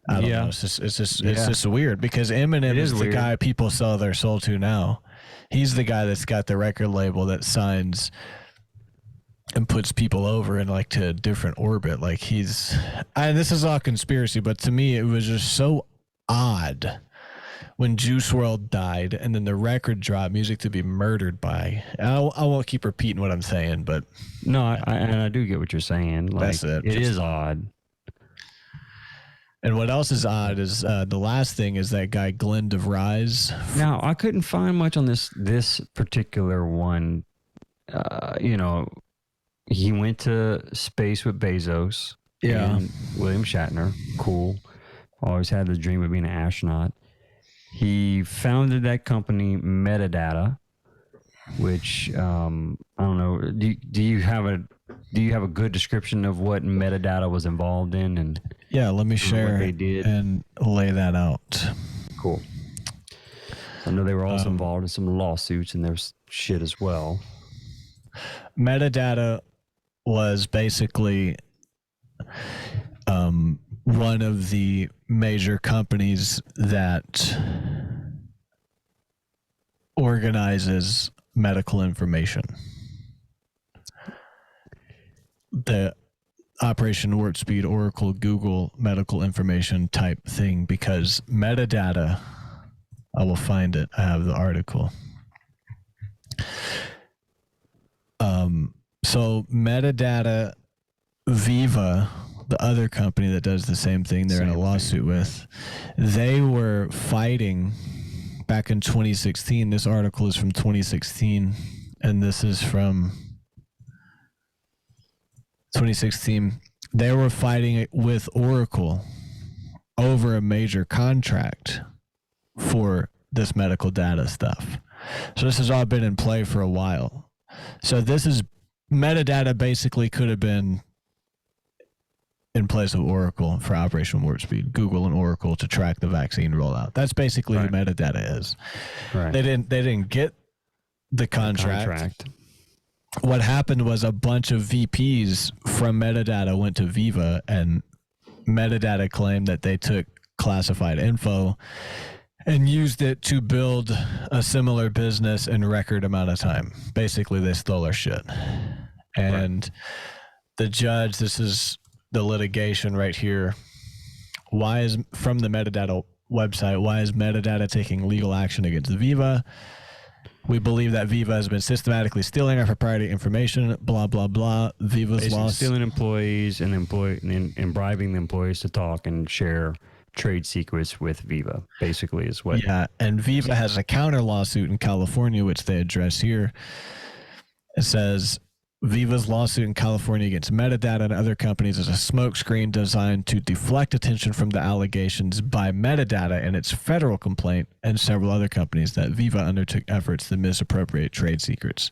I don't know. It's just weird because Eminem is the guy people sell their soul to now. He's the guy that's got the record label that signs and puts people over in like to a different orbit. Like this is all conspiracy, but to me it was just so odd when Juice WRLD died and then the record dropped, Music to be Murdered by. I won't keep repeating what I'm saying, but no, I do get what you're saying. Like, that's it. It is odd. And what else is odd is the last thing is that guy Glen De Vries. Now I couldn't find much on this particular one. He went to space with Bezos. Yeah. And William Shatner. Cool. Always had the dream of being an astronaut. He founded that company, Metadata, which I don't know. Do you have a good description of what Metadata was involved in? And yeah, let me share what they did and lay that out. Cool. I know they were also involved in some lawsuits and there's shit as well. Metadata was basically one of the major companies that organizes medical information. The Operation Warp Speed, Oracle, Google medical information type thing, because metadata, I will find it. I have the article. So metadata, Veeva, the other company that does the same thing they're in a lawsuit with, they were fighting back in 2016. This article is from 2016, and this is from 2016. They were fighting with Oracle over a major contract for this medical data stuff. So this has all been in play for a while. So this is metadata basically could have been in place of Oracle for Operation Warp Speed, Google and Oracle to track the vaccine rollout. That's basically who metadata is. Right. They didn't get the contract. What happened was a bunch of VPs from metadata went to Veeva, and metadata claimed that they took classified info and used it to build a similar business in a record amount of time. Basically, they stole our shit. And the judge, this is the litigation right here. Why is, from the metadata website, why is metadata taking legal action against Veeva? We believe that Veeva has been systematically stealing our proprietary information, blah, blah, blah. Veeva's lost. Stealing employees and bribing the employees to talk and share trade secrets with Veeva, basically, is what. Yeah, and Veeva has a counter lawsuit in California, which they address here. It says Veeva's lawsuit in California against metadata and other companies is a smokescreen designed to deflect attention from the allegations by metadata and its federal complaint and several other companies that Veeva undertook efforts to misappropriate trade secrets.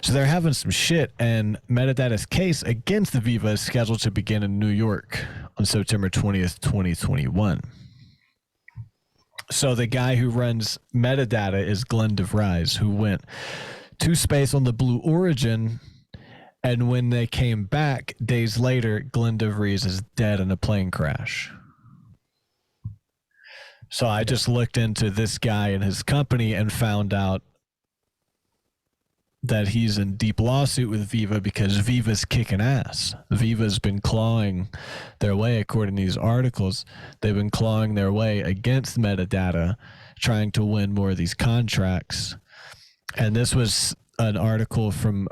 So they're having some shit, and metadata's case against the Veeva is scheduled to begin in New York on September 20th, 2021. So the guy who runs metadata is Glen De Vries, who went to space on the Blue Origin. And when they came back days later, Glen De Vries is dead in a plane crash. So I just looked into this guy and his company and found out that he's in deep lawsuit with Veeva because Veeva's kicking ass. Veeva's been clawing their way, according to these articles. They've been clawing their way against metadata, trying to win more of these contracts. And this was an article from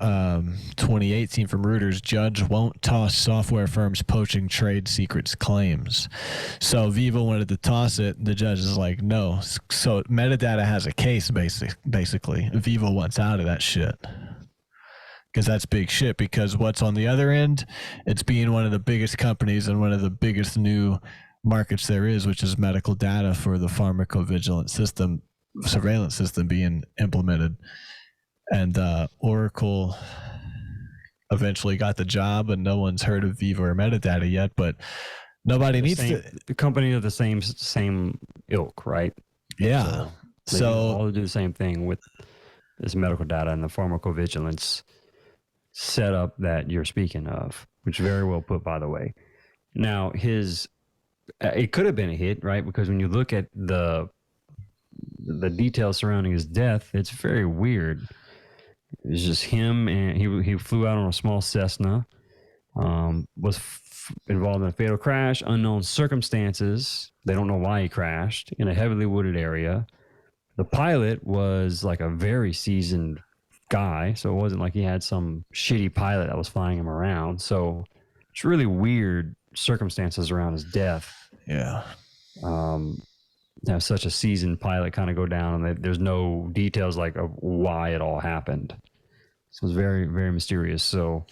2018 from Reuters. Judge won't toss software firms poaching trade secrets claims. So Veeva wanted to toss it. The judge is like, no. So metadata has a case, basically. Veeva wants out of that shit. Because that's big shit. Because what's on the other end? It's being one of the biggest companies and one of the biggest new markets there is, which is medical data for the pharmacovigilance system, surveillance system being implemented. And Oracle eventually got the job, and no one's heard of Veeva or metadata yet. But nobody needs the company of the same ilk, right? Yeah. So all do the same thing with this medical data and the pharmacovigilance setup that you're speaking of, which is very well put, by the way. Now, his it could have been a hit, right? Because when you look at the details surrounding his death, it's very weird. It's just him, and he flew out on a small Cessna, was involved in a fatal crash, unknown circumstances. They don't know why he crashed in a heavily wooded area. The pilot was like a very seasoned guy, so it wasn't like he had some shitty pilot that was flying him around. So it's really weird circumstances around his death. Yeah. Have such a seasoned pilot kind of go down, and there's no details like of why it all happened. So it's very, very mysterious. So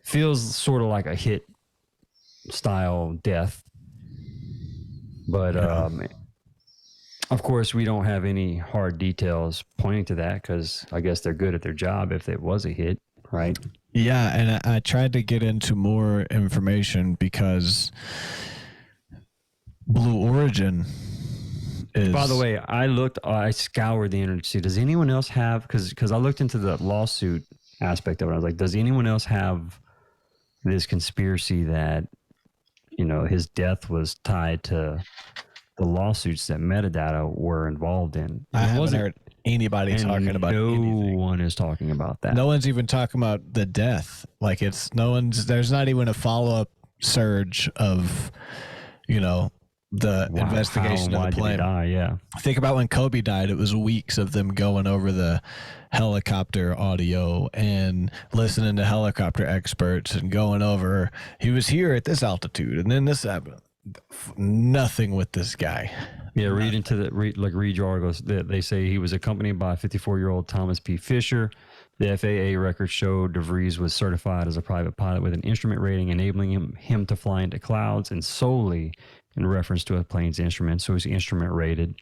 feels sort of like a hit style death, but of course we don't have any hard details pointing to that, because I guess they're good at their job if it was a hit, right? Yeah, and I tried to get into more information because Blue Origin is... By the way, I scoured the internet to see, does anyone else have, because I looked into the lawsuit aspect of it. I was like, does anyone else have this conspiracy that, you know, his death was tied to the lawsuits that Metadata were involved in? I haven't heard anybody talking about anything. No one is talking about that. No one's even talking about the death. Like, there's not even a follow-up surge of, you know, the investigation of the plane. Did he die? Yeah. Think about when Kobe died. It was weeks of them going over the helicopter audio and listening to helicopter experts and going over, he was here at this altitude and then this happened. Nothing with this guy. Yeah, read your articles. They say he was accompanied by 54-year-old Thomas P. Fisher. The FAA record showed De Vries was certified as a private pilot with an instrument rating enabling him to fly into clouds, and solely in reference to a plane's instrument. So he's instrument rated.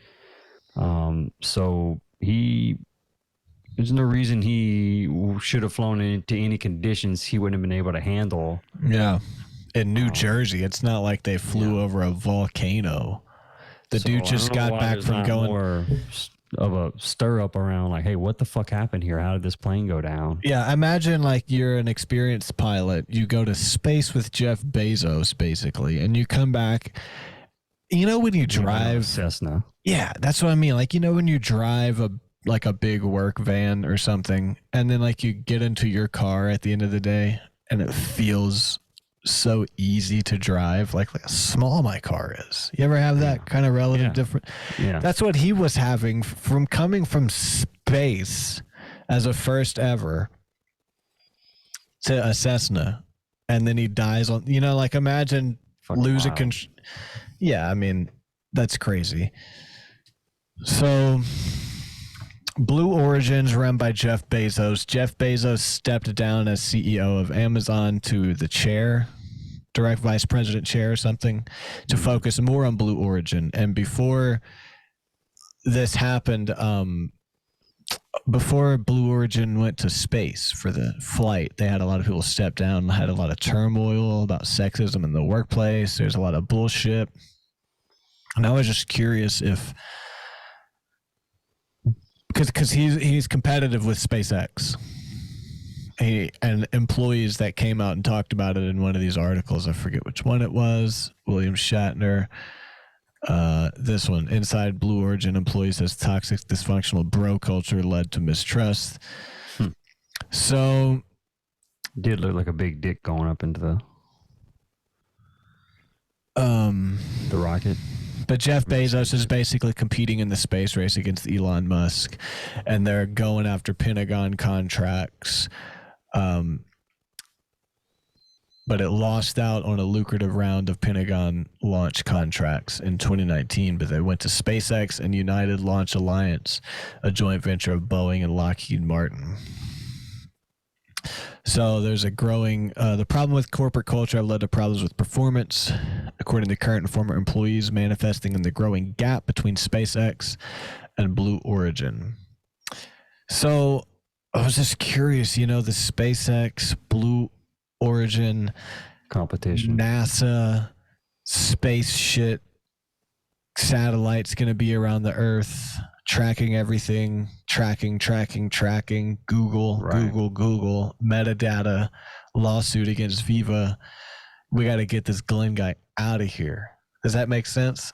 So there's no reason he should have flown into any conditions he wouldn't have been able to handle. Yeah. In New Jersey, it's not like they flew over a volcano. The dude just got back from going. More of a stir up around, like, hey, what the fuck happened here? How did this plane go down? Yeah, imagine like you're an experienced pilot. You go to space with Jeff Bezos, basically, and you come back. You know when you drive Cessna? Yeah, that's what I mean. Like, you know when you drive a big work van or something, and then like you get into your car at the end of the day, and it feels so easy to drive, like how small my car is. You ever have that kind of relative difference? Yeah. That's what he was having from coming from space as a first ever to a Cessna, and then he dies on, you know, like imagine losing control. Yeah, I mean, that's crazy. So Blue Origin's run by Jeff Bezos. Jeff Bezos stepped down as CEO of Amazon to the chair, direct vice president chair or something, to focus more on Blue Origin. And before this happened, before Blue Origin went to space for the flight, they had a lot of people step down, had a lot of turmoil about sexism in the workplace. There's a lot of bullshit. And I was just curious if, because he's competitive with SpaceX. And employees that came out and talked about it in one of these articles, I forget which one it was, William Shatner. This one, inside Blue Origin, employees says toxic, dysfunctional bro culture led to mistrust. So, did look like a big dick going up into the rocket. But Jeff Bezos is basically competing in the space race against Elon Musk, and they're going after Pentagon contracts. But it lost out on a lucrative round of Pentagon launch contracts in 2019. But they went to SpaceX and United Launch Alliance, a joint venture of Boeing and Lockheed Martin. So there's a growing, the problem with corporate culture led to problems with performance, according to current and former employees, manifesting in the growing gap between SpaceX and Blue Origin. So I was just curious, you know, the SpaceX, Blue Origin, competition, NASA, space shit, satellites going to be around the Earth, tracking everything, tracking, Google, metadata, lawsuit against Veeva. We got to get this Glen guy out of here. Does that make sense?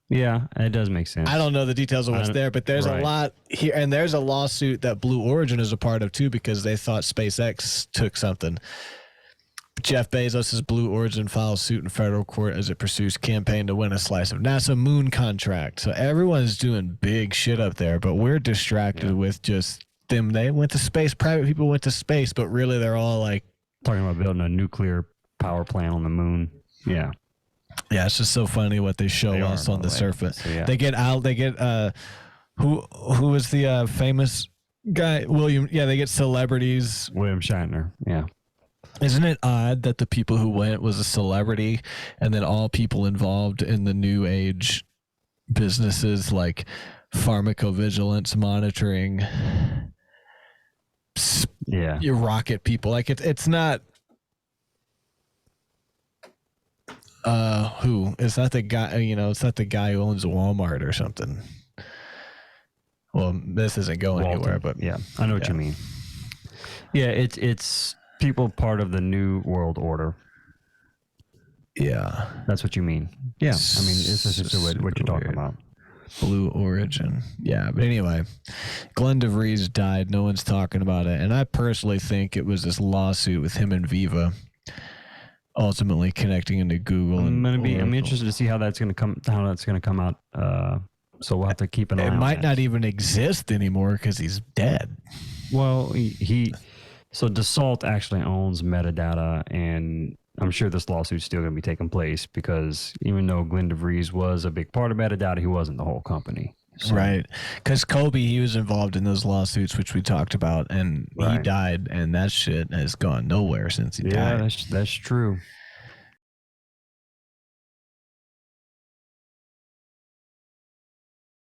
Yeah, it does make sense. I don't know the details of what's there, but there's a lot here, and there's a lawsuit that Blue Origin is a part of too because they thought SpaceX took something. Jeff Bezos' Blue Origin files suit in federal court as it pursues campaign to win a slice of NASA moon contract. So everyone's doing big shit up there, but we're distracted with just them. They went to space. Private people went to space, but really they're all like talking about building a nucler power plant on the moon. Yeah. Yeah, it's just so funny what they show us on the surface. So, They get who is the famous guy? William. Yeah, they get celebrities. William Shatner. Yeah. Isn't it odd that the people who went was a celebrity, and then all people involved in the new age businesses like pharmacovigilance monitoring, your rocket people, like it's not. Who? It's not the guy, it's not the guy who owns Walmart or something. Well, this isn't going anywhere, but yeah, I know what you mean. Yeah, it's people part of the new world order. Yeah. That's what you mean. Yeah. I mean, it's just what you're talking about. Blue Origin. Yeah. But anyway, Glen De Vries died. No one's talking about it. And I personally think it was this lawsuit with him and Veeva ultimately connecting into Google. I'm interested to see how that's going to come out. So we'll have to keep an eye on it. It might not even exist anymore because he's dead. Well, so Dassault actually owns metadata, and I'm sure this lawsuit's still going to be taking place because even though Glen De Vries was a big part of metadata, he wasn't the whole company. So. Right. Because Kobe, he was involved in those lawsuits, which we talked about, and he died, and that shit has gone nowhere since he died. Yeah, that's true.